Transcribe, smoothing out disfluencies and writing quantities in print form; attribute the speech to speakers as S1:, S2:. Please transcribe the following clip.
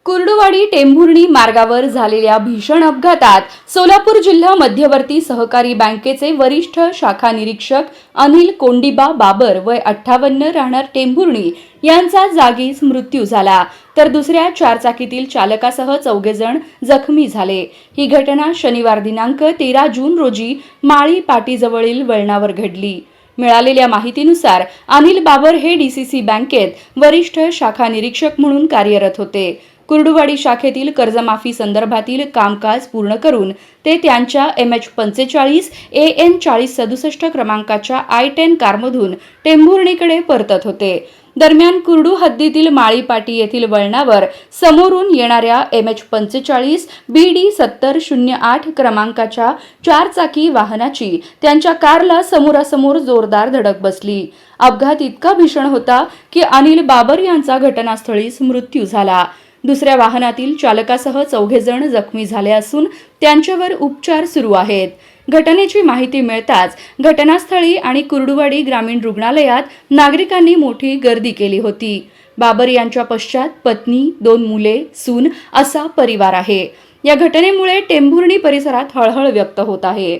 S1: कुर्डुवाडी टेंभुर्णी मार्गावर झालेल्या भीषण अपघातात सोलापूर जिल्हा मध्यवर्ती सहकारी बँकेचे वरिष्ठ शाखा निरीक्षक अनिल कोंडिबा बाबर वय 58 राहणार टेंभुर्णी यांचा जागीच मृत्यू झाला, तर दुसऱ्या चारचाकीतील चालकासह 4 जण जखमी झाले। ही घटना शनिवार दिनांक 13 जून रोजी माळी पाटीजवळील वळणावर घडली। मिळालेल्या माहितीनुसार अनिल बाबर हे डीसीसी बँकेत वरिष्ठ शाखा निरीक्षक म्हणून कार्यरत होते। कुर्डुवाडी शाखेतील कर्जमाफी संदर्भातील कामकाज पूर्ण करून ते त्यांच्या MH45 AN 4067 क्रमांकाच्या I10 कारमधून टेंभुर्णीकडे परतत होते। दरम्यान कुर्डू हद्दीतील माळीपाटी येथील वळणावर समोरून येणाऱ्या MH45 BD 7008 क्रमांकाच्या चारचाकी वाहनाची त्यांच्या कारला समोरासमोर जोरदार धडक बसली। अपघात इतका भीषण होता की अनिल बाबर यांचा घटनास्थळीच मृत्यू झाला। दुसऱ्या वाहनातील चालकासह 4 जण जखमी झाले असून त्यांच्यावर उपचार सुरू आहेत। घटनेची माहिती मिळताच घटनास्थळी आणि कुर्डुवाडी ग्रामीण रुग्णालयात नागरिकांनी मोठी गर्दी केली होती। बाबर यांच्या पश्चात पत्नी, 2 मुले, सून असा परिवार आहे। या घटनेमुळे टेंभुर्णी परिसरात हळहळ व्यक्त होत आहे।